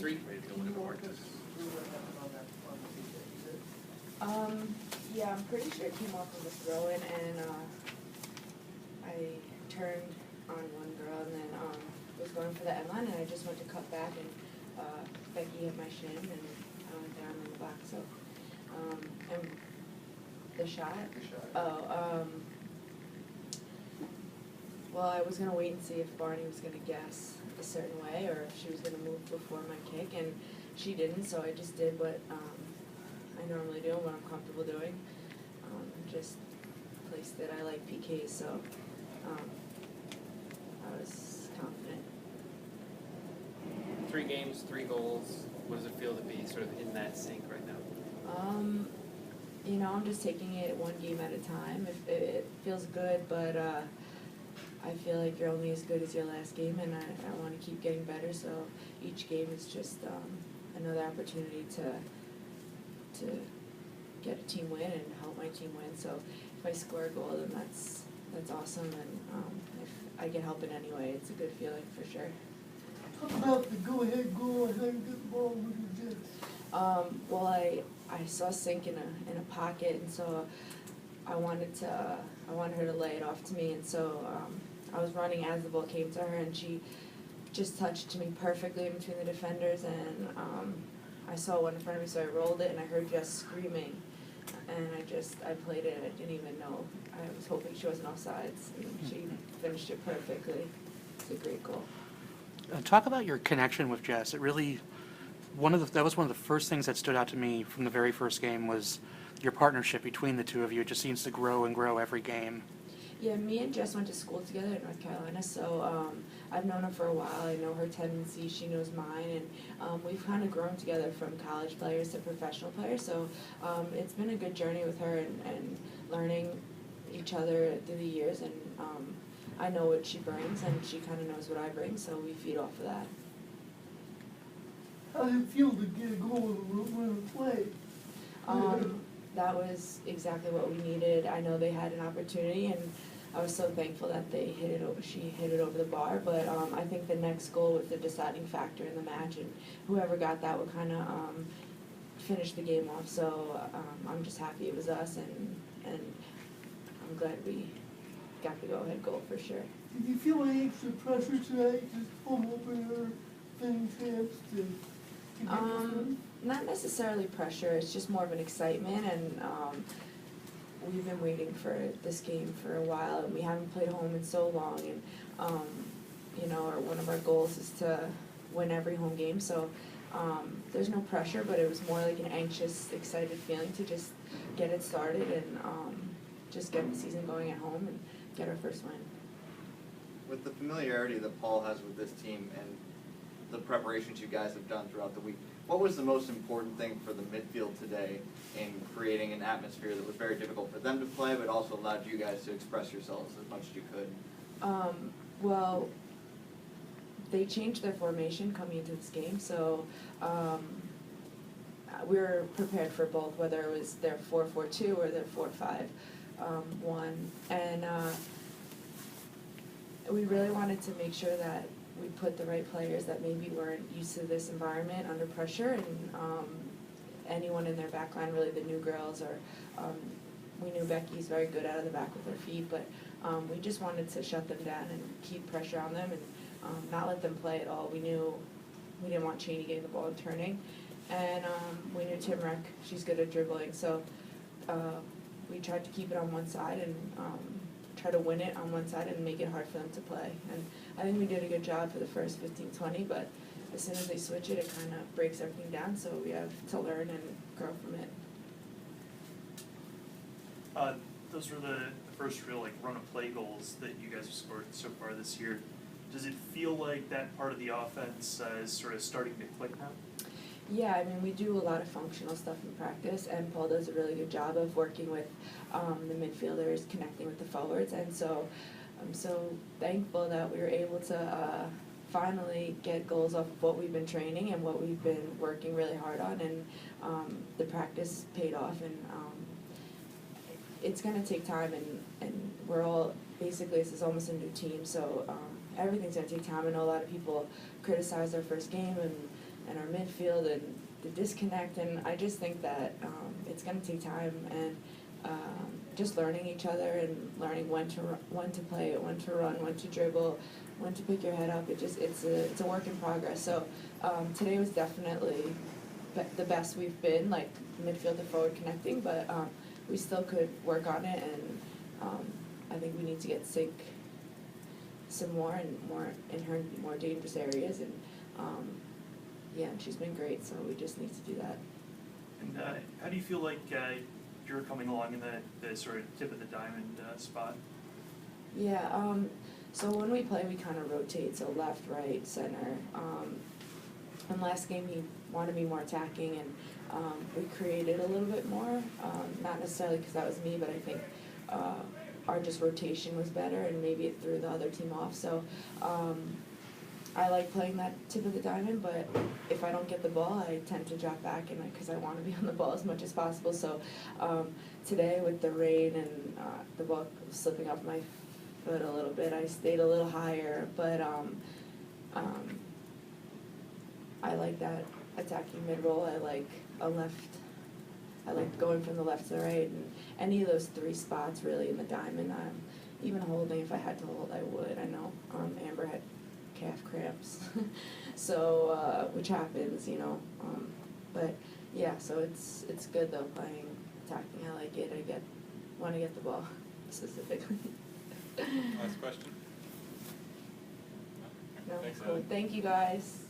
three. Yeah, I'm pretty sure it came off of a throw-in, and I turned on one girl, and then was going for the end line, and I just went to cut back, and Becky hit my shin, and I went down in the box. So, and the shot. Well, I was gonna wait and see if Barney was gonna guess a certain way, or if she was gonna move before my kick, and she didn't. So I just did what I normally do, what I'm comfortable doing. Just placed it. I like PKs, so I was confident. 3 games, 3 goals. What does it feel to be sort of in that sync right now? You know, I'm just taking it one game at a time. It feels good, but I feel like you're only as good as your last game, and I want to keep getting better. So each game is just another opportunity to get a team win and help my team win. So if I score a goal, then that's awesome, and if I can help in any way, it's a good feeling for sure. Talk about the go-ahead goal and how you get the ball with your jets. Well, I saw Sink in a pocket, and so I wanted her to lay it off to me, and so I was running as the ball came to her, and she just touched me perfectly in between the defenders, and I saw one in front of me, so I rolled it, and I heard Jess screaming, and I played it, and I didn't even know. I was hoping she wasn't offsides, and she finished it perfectly. It's a great goal. Talk about your connection with Jess. It really, that was one of the first things that stood out to me from the very first game was your partnership between the two of you. It just seems to grow and grow every game. Yeah, me and Jess went to school together in North Carolina, so I've known her for a while. I know her tendencies, she knows mine, and we've kind of grown together from college players to professional players, so it's been a good journey with her and learning each other through the years, and I know what she brings, and she kind of knows what I bring, so we feed off of that. How do you feel to get a goal when a play? That was exactly what we needed. I know they had an opportunity, and I was so thankful that she hit it over the bar, but I think the next goal was the deciding factor in the match, and whoever got that would kind of finish the game off, so I'm just happy it was us, and I'm glad we got the go-ahead goal for sure. Did you feel any extra pressure tonight, just home opener, thin champs to get this one? Not necessarily pressure, it's just more of an excitement, and we've been waiting for this game for a while, and we haven't played home in so long, and you know, one of our goals is to win every home game, so there's no pressure, but it was more like an anxious, excited feeling to just get it started and just get the season going at home and get our first win. With the familiarity that Paul has with this team and the preparations you guys have done throughout the week, what was the most important thing for the midfield today in creating an atmosphere that was very difficult for them to play, but also allowed you guys to express yourselves as much as you could? Well, they changed their formation coming into this game, so we were prepared for both, whether it was their 4-4-2 or their 4-5-1, and we really wanted to make sure that we put the right players that maybe weren't used to this environment under pressure, and anyone in their back line, really the new girls, or we knew Becky's very good out of the back with her feet, but we just wanted to shut them down and keep pressure on them and not let them play at all. We knew we didn't want Cheney getting the ball and turning, and we knew Timrek, she's good at dribbling, so we tried to keep it on one side and try to win it on one side and make it hard for them to play. And I think we did a good job for the first 15-20, but as soon as they switch it, it kind of breaks everything down, so we have to learn and grow from it. Those were the first real run of play goals that you guys have scored so far this year. Does it feel like that part of the offense is sort of starting to click now? Yeah, I mean, we do a lot of functional stuff in practice, and Paul does a really good job of working with the midfielders, connecting with the forwards, and so I'm so thankful that we were able to finally get goals off of what we've been training and what we've been working really hard on, and the practice paid off, and it's going to take time, and we're all, basically this is almost a new team, so everything's going to take time. I know a lot of people criticize our first game, and our midfield and the disconnect, and I just think that it's going to take time and just learning each other and learning when to play it, when to run, when to dribble, when to pick your head up. It's a work in progress. So today was definitely the best we've been, like midfield to forward connecting, but we still could work on it, and I think we need to get sync some more in her more dangerous areas, and yeah, and she's been great, so we just need to do that. And how do you feel like you're coming along in the sort of tip of the diamond spot? Yeah, so when we play, we kind of rotate, so left, right, center. And last game, he wanted me more attacking, and we created a little bit more, not necessarily because that was me, but I think our just rotation was better, and maybe it threw the other team off. So I like playing that tip of the diamond, but if I don't get the ball, I tend to drop back, and because I want to be on the ball as much as possible. So today, with the rain and the ball slipping off my foot a little bit, I stayed a little higher, but I like that attacking mid-roll. I like a left. I like going from the left to the right, and any of those three spots really in the diamond. Even holding, if I had to hold, I would. I know Amber had calf cramps, so which happens, you know. But yeah, so it's good though playing attacking. I like it. I want to get the ball specifically. Last question? No, Thanks, cool. Allie. Thank you guys.